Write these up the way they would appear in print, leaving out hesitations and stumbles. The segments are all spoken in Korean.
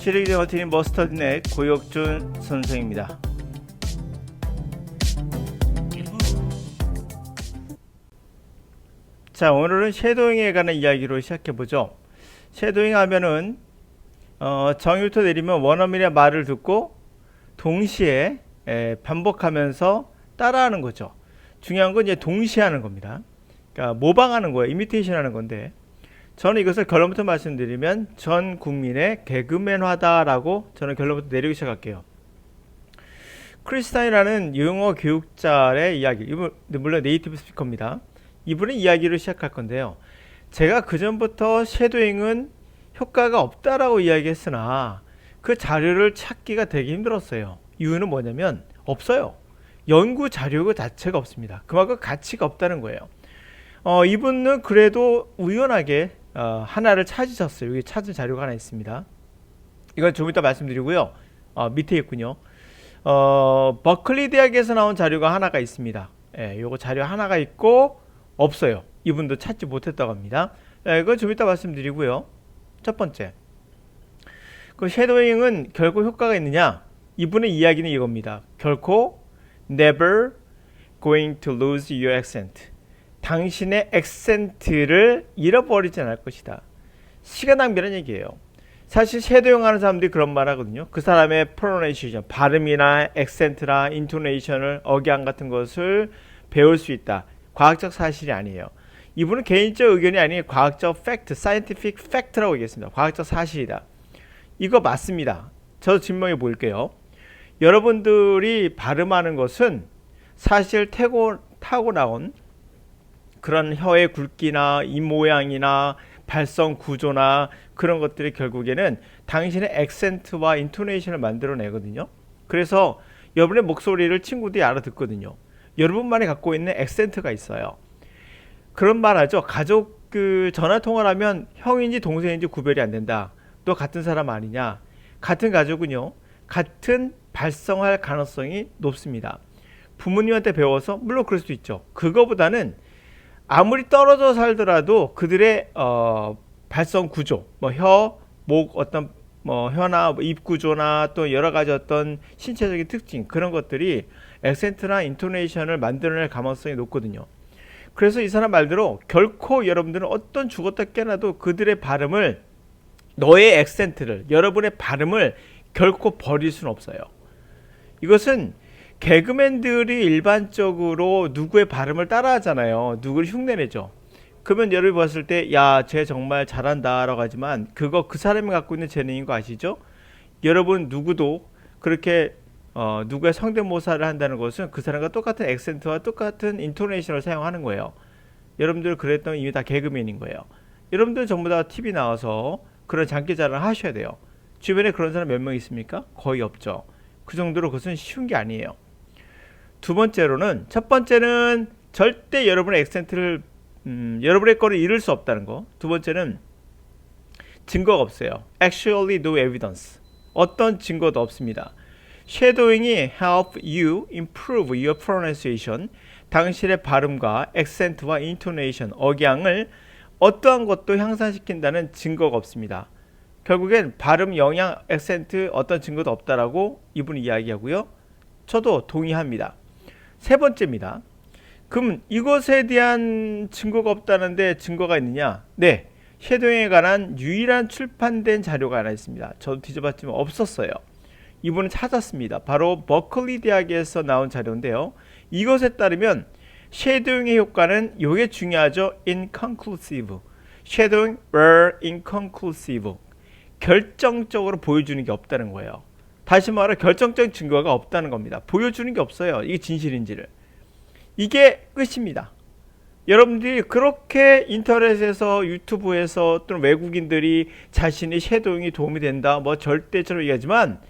시리즈 버티는 머스터드넷 고혁준 선생입니다. 자, 오늘은 섀도잉에 관한 이야기로 시작해보죠. 섀도잉 하면은 정유부터 내리면 원어민의 말을 듣고 동시에 반복하면서 따라하는 거죠. 중요한 건 이제 동시에 하는 겁니다. 그러니까 모방하는 거예요. 이미테이션 하는 건데, 저는 이것을 결론부터 말씀드리면 전 국민의 개그맨화다라고 저는 결론부터 내리기 시작할게요. 크리스타인이라는 영어 교육자의 이야기, 이분 물론 네이티브 스피커입니다. 이분의 이야기를 시작할 건데요. 제가 그전부터 섀도잉은 효과가 없다라고 이야기했으나 그 자료를 찾기가 되게 힘들었어요. 이유는 뭐냐면 없어요. 연구 자료 자체가 없습니다. 그만큼 가치가 없다는 거예요. 이분은 그래도 우연하게 하나를 찾으셨어요. 여기 찾은 자료가 하나 있습니다. 이건 좀 이따 말씀드리고요. 밑에 있군요. 버클리 대학에서 나온 자료가 하나가 있습니다. 요거 자료 하나가 있고 없어요. 이분도 찾지 못했다고 합니다. 이건 좀 이따 말씀드리고요. 첫 번째, 그 섀도잉은 결코 효과가 있느냐? 이분의 이야기는 이겁니다. 결코 never going to lose your accent. 당신의 액센트를 잃어버리지 않을 것이다. 시간 낭비라는 얘기예요. 사실 섀도잉 하는 사람들이 그런 말 하거든요. 그 사람의 pronunciation, 발음이나 액센트나 인토네이션을, 억양 같은 것을 배울 수 있다. 과학적 사실이 아니에요. 이분은 개인적 의견이 아닌 과학적 팩트, scientific fact라고 얘기했습니다. 과학적 사실이다. 이거 맞습니다. 저도 증명해 볼게요. 여러분들이 발음하는 것은 사실 타고 나온 그런 혀의 굵기나 입 모양이나 발성 구조나 그런 것들이 결국에는 당신의 액센트와 인토네이션을 만들어내거든요. 그래서 여러분의 목소리를 친구들이 알아듣거든요. 여러분만이 갖고 있는 액센트가 있어요. 그런 말 하죠. 가족 전화 통화를 하면 형인지 동생인지 구별이 안 된다. 또 같은 사람 아니냐. 같은 가족은요, 같은 발성할 가능성이 높습니다. 부모님한테 배워서 물론 그럴 수도 있죠. 그거보다는 아무리 떨어져 살더라도 그들의 발성 구조, 혀, 목, 어떤 혀나 입 구조나 또 여러 가지 어떤 신체적인 특징, 그런 것들이 액센트나 인토네이션을 만들어낼 가능성이 높거든요. 그래서 이 사람 말대로 결코 여러분들은 어떤 죽었다 깨나도 그들의 발음을, 너의 액센트를, 여러분의 발음을 결코 버릴 수는 없어요. 이것은 개그맨들이 일반적으로 누구의 발음을 따라하잖아요. 누구를 흉내내죠. 그러면 여러분이 봤을 때, 야, 쟤 정말 잘한다 라고 하지만 그거 그 사람이 갖고 있는 재능인 거 아시죠? 여러분 누구도 그렇게 누구의 성대모사를 한다는 것은 그 사람과 똑같은 액센트와 똑같은 인토네이션을 사용하는 거예요. 여러분들 그랬던 이미 다 개그맨인 거예요. 여러분들 전부 다 TV 나와서 그런 장기자랑을 하셔야 돼요. 주변에 그런 사람 몇 명 있습니까? 거의 없죠. 그 정도로 그것은 쉬운 게 아니에요. 두 번째로는, 첫 번째는 절대 여러분의 액센트를 여러분의 거를 잃을 수 없다는 거. 두 번째는 증거가 없어요. Actually no evidence. 어떤 증거도 없습니다. 섀도잉이 help you improve your pronunciation. 당신의 발음과 액센트와 인토네이션, 억양을 어떠한 것도 향상시킨다는 증거가 없습니다. 결국엔 발음, 영양, 액센트 어떤 증거도 없다라고 이분이 이야기하고요. 저도 동의합니다. 세 번째입니다. 그럼 이것에 대한 증거가 없다는데 증거가 있느냐? 네, 섀도잉에 관한 유일한 출판된 자료가 하나 있습니다. 저도 뒤져봤지만 없었어요. 이분은 찾았습니다. 바로 버클리 대학에서 나온 자료인데요. 이것에 따르면 섀도잉의 효과는, 이게 중요하죠. inconclusive. 섀도잉 were inconclusive. 결정적으로 보여주는 게 없다는 거예요. 다시 말해 결정적인 증거가 없다는 겁니다. 보여주는 게 없어요. 이게 진실인지를. 이게 끝입니다. 여러분들이 그렇게 인터넷에서, 유튜브에서 또는 외국인들이 자신의 섀도잉이 도움이 된다, 절대적으로 얘기하지만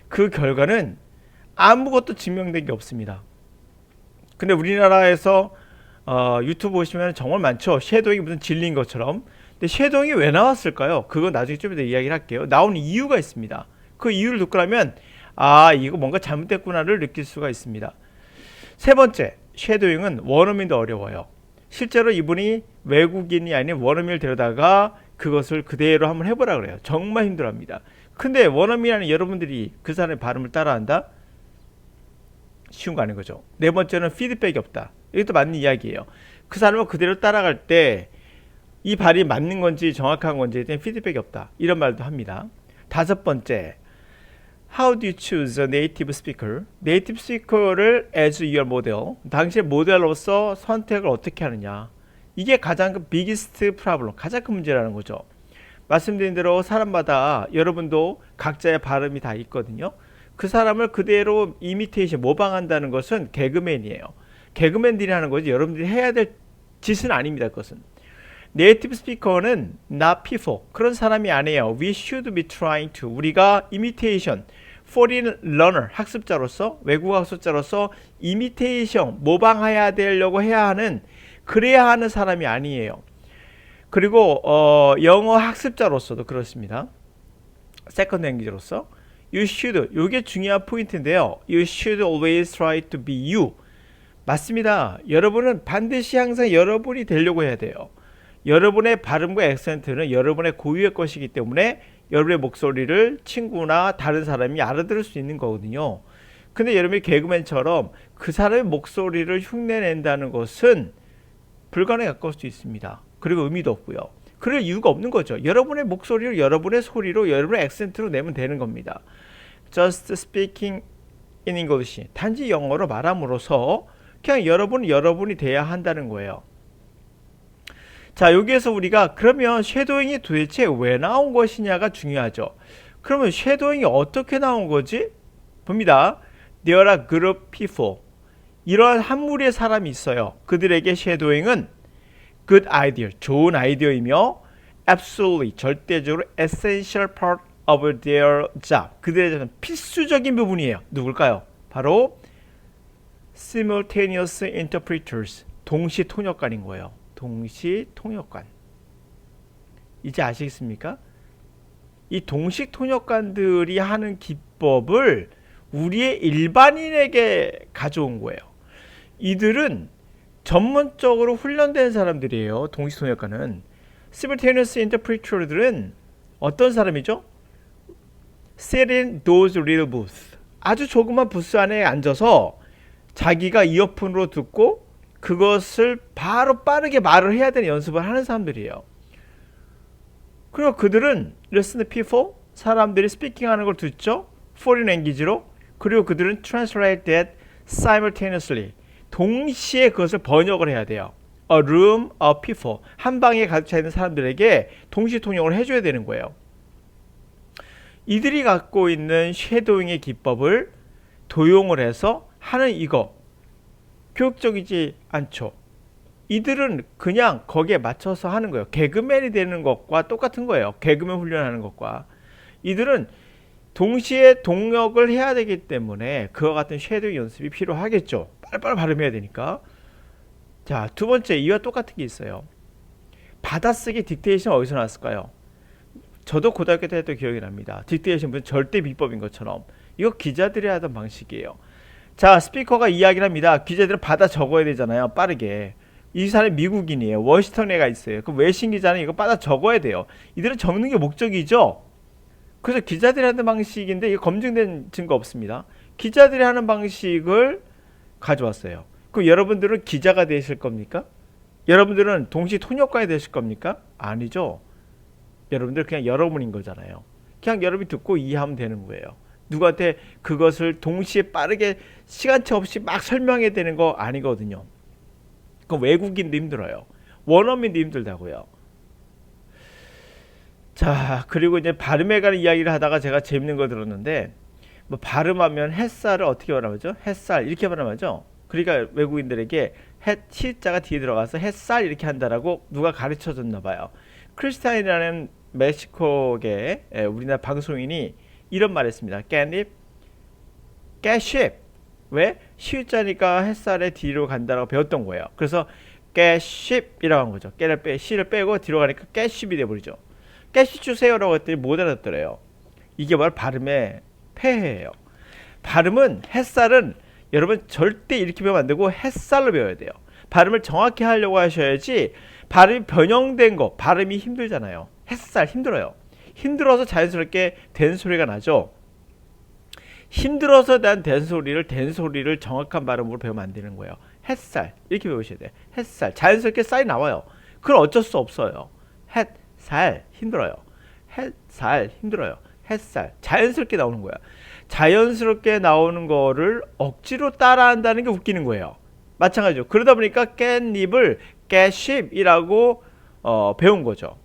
그 결과는 아무것도 증명된 게 없습니다. 근데 우리나라에서 유튜브 보시면 정말 많죠. 섀도잉이 무슨 진리인 것처럼. 근데 섀도잉이 왜 나왔을까요? 그건 나중에 좀 더 이야기를 할게요. 나온 이유가 있습니다. 그 이유를 듣고 나면 이거 뭔가 잘못됐구나를 느낄 수가 있습니다. 세 번째, 섀도잉은 원어민도 어려워요. 실제로 이분이 외국인이 아닌 원어민을 데려다가 그것을 그대로 한번 해보라 그래요. 정말 힘들어합니다. 근데 원어민이라는 여러분들이 그 사람의 발음을 따라한다? 쉬운 거 아닌 거죠. 네 번째는 피드백이 없다. 이것도 맞는 이야기예요. 그 사람을 그대로 따라갈 때 이 발이 맞는 건지 정확한 건지에 대한 피드백이 없다. 이런 말도 합니다. 다섯 번째, How do you choose a native speaker? 네이티브 스피커를 as your model. 당신의 모델로서 선택을 어떻게 하느냐. 이게 가장 큰 biggest problem, 가장 큰 문제라는 거죠. 말씀드린 대로 사람마다 여러분도 각자의 발음이 다 있거든요. 그 사람을 그대로 이미테이션, 모방한다는 것은 개그맨이에요. 개그맨들이 하는 거지 여러분들이 해야 될 짓은 아닙니다. 그것은. 네이티브 스피커는 not people. 그런 사람이 아니에요. We should be trying to. 우리가 imitation, foreign learner, 학습자로서, 외국어 학습자로서 imitation, 모방해야 되려고 해야 하는, 그래야 하는 사람이 아니에요. 그리고 영어 학습자로서도 그렇습니다. 세컨드 랭귀지로서 you should, 이게 중요한 포인트인데요. You should always try to be you. 맞습니다. 여러분은 반드시 항상 여러분이 되려고 해야 돼요. 여러분의 발음과 액센트는 여러분의 고유의 것이기 때문에 여러분의 목소리를 친구나 다른 사람이 알아들을 수 있는 거거든요. 근데 여러분이 개그맨처럼 그 사람의 목소리를 흉내낸다는 것은 불가능에 가까울 수 있습니다. 그리고 의미도 없고요. 그럴 이유가 없는 거죠. 여러분의 목소리를 여러분의 소리로, 여러분의 액센트로 내면 되는 겁니다. Just speaking in English. 단지 영어로 말함으로써 그냥 여러분이 돼야 한다는 거예요. 자, 여기에서 우리가 그러면 쉐도잉이 도대체 왜 나온 것이냐가 중요하죠. 그러면 쉐도잉이 어떻게 나온 거지? 봅니다. There are group people. 이러한 한 무리의 사람이 있어요. 그들에게 쉐도잉은 good idea, 좋은 아이디어이며 absolutely, 절대적으로 essential part of their job. 그들에게는 필수적인 부분이에요. 누굴까요? 바로 simultaneous interpreters, 동시 통역관인 거예요. 동시 통역관. 이제 아시겠습니까? 이 동시 통역관들이 하는 기법을 우리의 일반인에게 가져온 거예요. 이들은 전문적으로 훈련된 사람들이에요. 동시 통역관은. simultaneous interpreter들은 어떤 사람이죠? sit in those little booths. 아주 조그만 부스 안에 앉아서 자기가 이어폰으로 듣고 그것을 바로 빠르게 말을 해야 되는 연습을 하는 사람들이에요. 그리고 그들은 listen to people, 사람들이 스피킹하는 걸 듣죠. foreign language로. 그리고 그들은 translate that simultaneously, 동시에 그것을 번역을 해야 돼요. A room of people, 한 방에 가득 차 있는 사람들에게 동시 통역을 해줘야 되는 거예요. 이들이 갖고 있는 쉐도잉의 기법을 도용을 해서 하는 이거 교육적이지 않죠. 이들은 그냥 거기에 맞춰서 하는 거예요. 개그맨이 되는 것과 똑같은 거예요. 개그맨 훈련하는 것과. 이들은 동시에 동역을 해야 되기 때문에 그와 같은 쉐도잉 연습이 필요하겠죠. 빨리빨리 발음해야 되니까. 자, 두 번째, 이와 똑같은 게 있어요. 받아쓰기 딕테이션 어디서 나왔을까요? 저도 고등학교 때 했던 기억이 납니다. 딕테이션 무슨 절대 비법인 것처럼. 이거 기자들이 하던 방식이에요. 자, 스피커가 이야기를 합니다. 기자들은 받아 적어야 되잖아요. 빠르게. 이 사람이 미국인이에요. 워싱턴에가 있어요. 그럼 외신 기자는 이거 받아 적어야 돼요. 이들은 적는 게 목적이죠. 그래서 기자들이 하는 방식인데 이거 검증된 증거 없습니다. 기자들이 하는 방식을 가져왔어요. 그럼 여러분들은 기자가 되실 겁니까? 여러분들은 동시 통역관이 되실 겁니까? 아니죠. 여러분들 그냥 여러분인 거잖아요. 그냥 여러분이 듣고 이해하면 되는 거예요. 누구한테 그것을 동시에 빠르게 시간차 없이 막 설명해야 되는 거 아니거든요. 그건 외국인도 힘들어요. 원어민도 힘들다고요. 자, 그리고 이제 발음에 관한 이야기를 하다가 제가 재밌는 거 들었는데, 뭐 발음하면 햇살을 어떻게 발음하죠? 햇살 이렇게 발음하죠. 그러니까 외국인들에게 시자가 뒤에 들어가서 햇살 이렇게 한다라고 누가 가르쳐 줬나 봐요. 크리스타인이라는 멕시코계 우리나라 방송인이 이런 말 했습니다. 깻잎, 깨쉽. 왜? 시자니까 햇살의 뒤로 간다라고 배웠던 거예요. 그래서 깨쉽이라고 한 거죠. 깨를 씨를 빼고 뒤로 가니까 깨쉽이 돼버리죠. 깨쉽 주세요라고 했더니 못 알아듣더래요. 이게 바로 발음의 폐해예요. 발음은 햇살은 여러분 절대 이렇게 배우면 안 되고 햇살로 배워야 돼요. 발음을 정확히 하려고 하셔야지 발음이 변형된 거, 발음이 힘들잖아요. 햇살 힘들어요. 힘들어서 자연스럽게 된소리가 나죠. 힘들어서 난 된소리를 정확한 발음으로 배우면 안 되는 거예요. 햇살 이렇게 배우셔야 돼요. 햇살 자연스럽게 쌀이 나와요. 그건 어쩔 수 없어요. 햇살 힘들어요. 햇살 힘들어요. 햇살 자연스럽게 나오는 거야. 자연스럽게 나오는 거를 억지로 따라한다는 게 웃기는 거예요. 마찬가지죠. 그러다 보니까 깻잎을 깨쉽이라고 배운 거죠.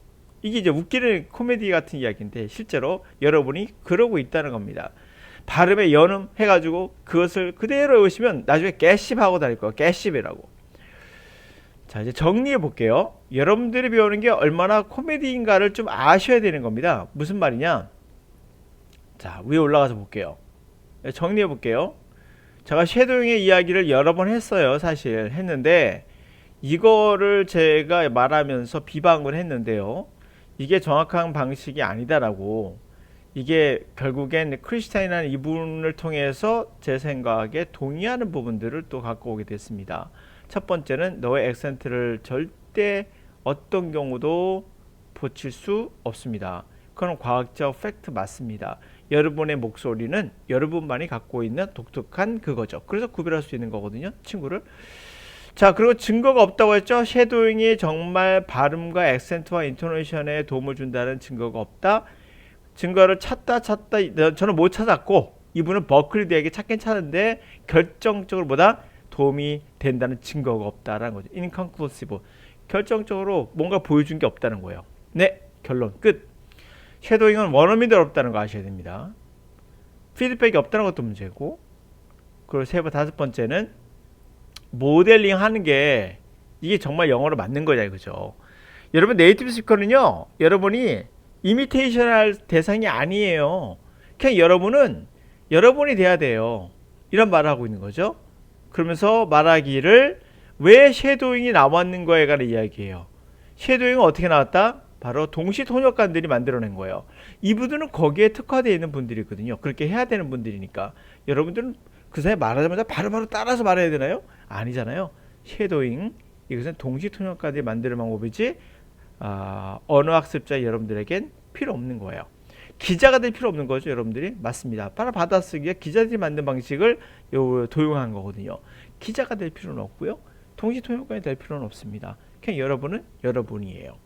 이게 이제 웃기는 코미디 같은 이야기인데 실제로 여러분이 그러고 있다는 겁니다. 발음에 연음 해가지고 그것을 그대로 외우시면 나중에 깨씹하고 다닐 거예요. 깨씹이라고. 자, 이제 정리해 볼게요. 여러분들이 배우는 게 얼마나 코미디인가를 좀 아셔야 되는 겁니다. 무슨 말이냐? 자, 위에 올라가서 볼게요. 정리해 볼게요. 제가 쉐도잉의 이야기를 여러 번 했어요. 사실 했는데 이거를 제가 말하면서 비방을 했는데요. 이게 정확한 방식이 아니다라고. 이게 결국엔 크리스타인이라는 이분을 통해서 제 생각에 동의하는 부분들을 또 갖고 오게 됐습니다. 첫 번째는 너의 액센트를 절대 어떤 경우도 고칠 수 없습니다. 그건 과학적 팩트 맞습니다. 여러분의 목소리는 여러분만이 갖고 있는 독특한 그거죠. 그래서 구별할 수 있는 거거든요. 친구를. 자, 그리고 증거가 없다고 했죠. 쉐도잉이 정말 발음과 액센트와 인토네이션에 도움을 준다는 증거가 없다. 증거를 찾다 저는 못 찾았고 이분은 버클리 대학에 찾긴 찾는데 결정적으로 보다 도움이 된다는 증거가 없다라는 거죠. inconclusive. 결정적으로 뭔가 보여준 게 없다는 거예요. 네, 결론 끝. 쉐도잉은 원어민들 없다는 거 아셔야 됩니다. 피드백이 없다는 것도 문제고, 그리고 다섯 번째는 모델링 하는 게 이게 정말 영어로 맞는 거냐 이거죠. 여러분 네이티브 스피커는요, 여러분이 이미테이션 할 대상이 아니에요. 그냥 여러분은 여러분이 돼야 돼요. 이런 말을 하고 있는 거죠. 그러면서 말하기를 왜 쉐도잉이 나왔는 거에 관한 이야기예요. 쉐도잉은 어떻게 나왔다? 바로 동시 통역관들이 만들어낸 거예요. 이분들은 거기에 특화되어 있는 분들이거든요. 그렇게 해야 되는 분들이니까. 여러분들은 그 사람이 말하자마자 바로바로 따라서 말해야 되나요? 아니잖아요. 쉐도잉, 이것은 동시 통역관들이 만드는 방법이지 언어학습자 여러분들에겐 필요 없는 거예요. 기자가 될 필요 없는 거죠. 여러분들이. 맞습니다. 바로 받아쓰기에 기자들이 만든 방식을 도용한 거거든요. 기자가 될 필요는 없고요. 동시 통역관이 될 필요는 없습니다. 그냥 여러분은 여러분이에요.